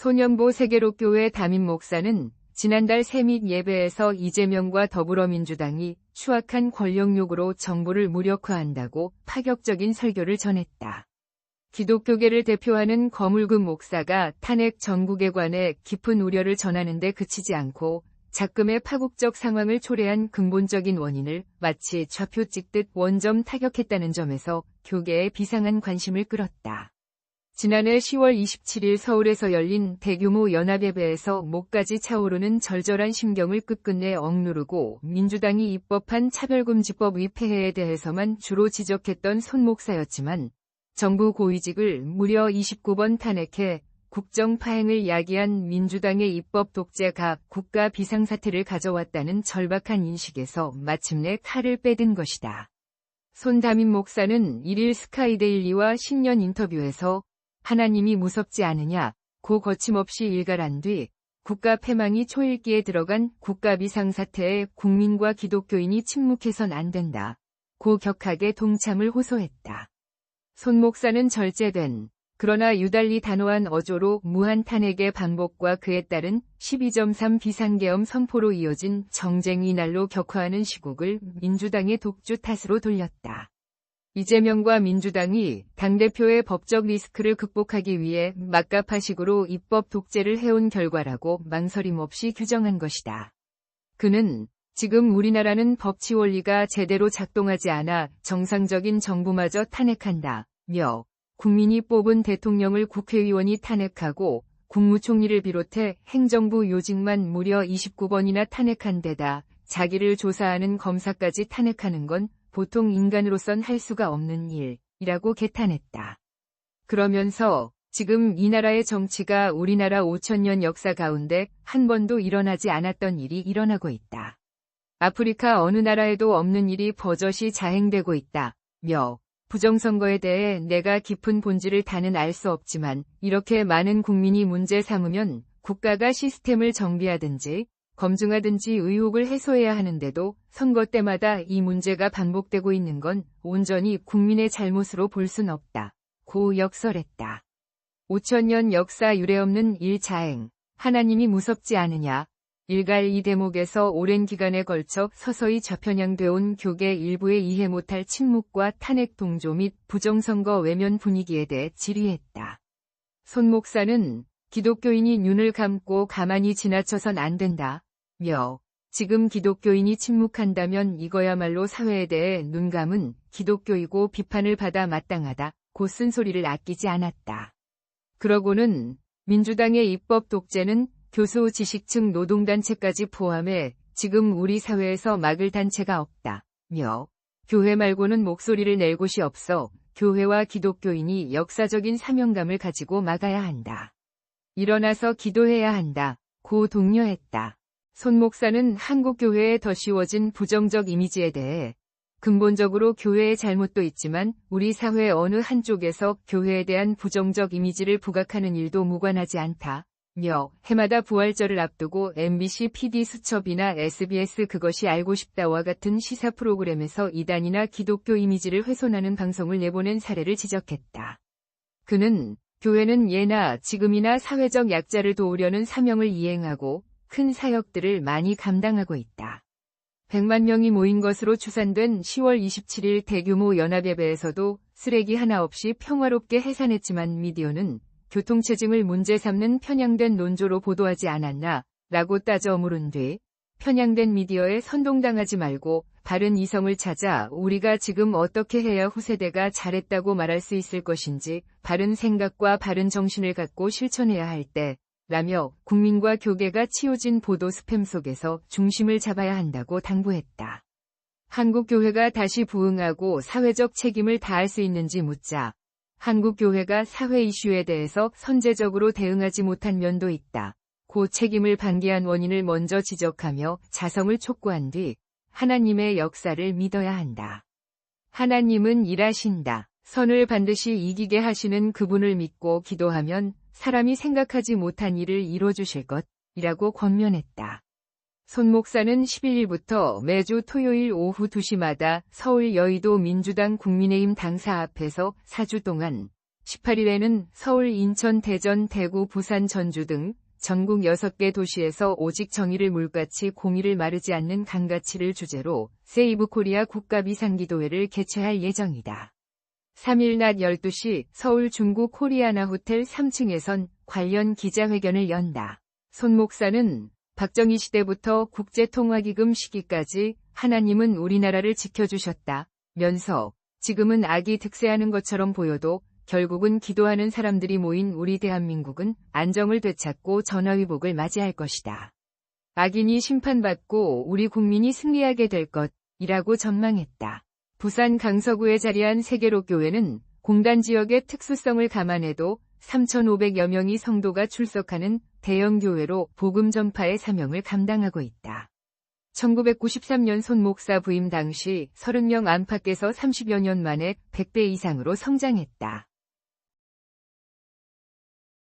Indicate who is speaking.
Speaker 1: 소년보 세계로교회 담임 목사는 지난달 세밋 예배에서 이재명과 더불어민주당이 추악한 권력욕으로 정부를 무력화한다고 파격적인 설교를 전했다. 기독교계를 대표하는 거물급 목사가 탄핵 정국에 관해 깊은 우려를 전하는 데 그치지 않고 작금의 파국적 상황을 초래한 근본적인 원인을 마치 좌표 찍듯 원점 타격했다는 점에서 교계에 비상한 관심을 끌었다. 지난해 10월 27일 서울에서 열린 대규모 연합예배에서 목까지 차오르는 절절한 심경을 끝끝내 억누르고 민주당이 입법한 차별금지법 위폐해에 대해서만 주로 지적했던 손 목사였지만 정부 고위직을 무려 29번 탄핵해 국정 파행을 야기한 민주당의 입법 독재가 국가 비상사태를 가져왔다는 절박한 인식에서 마침내 칼을 빼든 것이다. 손 담임 목사는 1일 스카이데일리와 신년 인터뷰에서 하나님이 무섭지 않으냐 고 거침없이 일갈한 뒤 국가 패망이 초일기에 들어간 국가 비상사태에 국민과 기독교인이 침묵해선 안 된다 고 격하게 동참을 호소했다. 손 목사는 절제된 그러나 유달리 단호한 어조로 무한 탄핵의 반복과 그에 따른 12.3 비상계엄 선포로 이어진 정쟁이 날로 격화하는 시국을 민주당의 독주 탓으로 돌렸다. 이재명과 민주당이 당대표의 법적 리스크를 극복하기 위해 막가파식으로 입법 독재를 해온 결과라고 망설임 없이 규정한 것이다. 그는 지금 우리나라는 법치 원리가 제대로 작동하지 않아 정상적인 정부마저 탄핵한다며 국민이 뽑은 대통령을 국회의원이 탄핵하고 국무총리를 비롯해 행정부 요직만 무려 29번이나 탄핵한 데다 자기를 조사하는 검사까지 탄핵하는 건 보통 인간으로선 할 수가 없는 일이라고 개탄했다. 그러면서 지금 이 나라의 정치가 우리나라 5000년 역사 가운데 한 번도 일어나지 않았던 일이 일어나고 있다. 아프리카 어느 나라에도 없는 일이 버젓이 자행되고 있다며 부정선거에 대해 내가 깊은 본질을 다는 알 수 없지만 이렇게 많은 국민이 문제 삼으면 국가가 시스템을 정비하든지 검증하든지 의혹을 해소해야 하는데도 선거 때마다 이 문제가 반복되고 있는 건 온전히 국민의 잘못으로 볼 순 없다. 고 역설했다. 5000년 역사 유례없는 일자행, 하나님이 무섭지 않으냐. 일갈 이 대목에서 오랜 기간에 걸쳐 서서히 좌편향되어 온 교계 일부의 이해 못할 침묵과 탄핵 동조 및 부정선거 외면 분위기에 대해 질의했다. 손 목사는 기독교인이 눈을 감고 가만히 지나쳐선 안 된다. 며 지금 기독교인이 침묵한다면 이거야말로 사회에 대해 눈 감은 기독교이고 비판을 받아 마땅하다. 고 쓴소리를 아끼지 않았다. 그러고는 민주당의 입법 독재는 교수 지식층 노동단체까지 포함해 지금 우리 사회에서 막을 단체가 없다며 교회 말고는 목소리를 낼 곳이 없어 교회와 기독교인이 역사적인 사명감을 가지고 막아야 한다. 일어나서 기도해야 한다. 고 독려했다. 손 목사는 한국 교회에 더 씌워진 부정적 이미지에 대해 근본적으로 교회의 잘못도 있지만 우리 사회 어느 한쪽에서 교회에 대한 부정적 이미지를 부각하는 일도 무관하지 않다. 며 해마다 부활절을 앞두고 MBC PD 수첩이나 SBS 그것이 알고 싶다와 같은 시사 프로그램에서 이단이나 기독교 이미지를 훼손하는 방송을 내보낸 사례를 지적했다. 그는 교회는 예나 지금이나 사회적 약자를 도우려는 사명을 이행하고 큰 사역들을 많이 감당하고 있다. 100만 명이 모인 것으로 추산된 10월 27일 대규모 연합예배에서도 쓰레기 하나 없이 평화롭게 해산했지만 미디어는 교통체증을 문제 삼는 편향된 논조로 보도하지 않았나 라고 따져 물은 뒤 편향된 미디어에 선동당하지 말고 바른 이성을 찾아 우리가 지금 어떻게 해야 후세대가 잘했다고 말할 수 있을 것인지 바른 생각과 바른 정신을 갖고 실천해야 할 때 라며 국민과 교계가 치우친 보도 스팸 속에서 중심을 잡아야 한다고 당부했다. 한국교회가 다시 부흥하고 사회적 책임을 다할 수 있는지 묻자 한국교회가 사회 이슈에 대해서 선제적으로 대응하지 못한 면도 있다. 고 책임을 방기한 원인을 먼저 지적하며 자성을 촉구한 뒤 하나님의 역사를 믿어야 한다. 하나님은 일하신다. 선을 반드시 이기게 하시는 그분을 믿고 기도하면 사람이 생각하지 못한 일을 이뤄주실 것이라고 권면했다. 손 목사는 11일부터 매주 토요일 오후 2시마다 서울 여의도 민주당 국민의힘 당사 앞에서 4주 동안 18일에는 서울, 인천, 대전, 대구, 부산, 전주 등 전국 6개 도시에서 오직 정의를 물같이 공의를 마르지 않는 강가치를 주제로 세이브 코리아 국가 비상기도회를 개최할 예정이다. 3일 낮 12시 서울 중구 코리아나 호텔 3층에선 관련 기자회견을 연다. 손 목사는 박정희 시대부터 국제통화기금 시기까지 하나님은 우리나라를 지켜주셨다 면서 지금은 악이 득세하는 것처럼 보여도 결국은 기도하는 사람들이 모인 우리 대한민국은 안정을 되찾고 전화위복을 맞이할 것이다. 악인이 심판받고 우리 국민이 승리하게 될 것이라고 전망했다. 부산 강서구에 자리한 세계로교회는 공단 지역의 특수성을 감안해도 3,500여 명의 성도가 출석하는 대형 교회로 복음 전파의 사명을 감당하고 있다. 1993년 손 목사 부임 당시 30명 안팎에서 30여 년 만에 100배 이상으로 성장했다.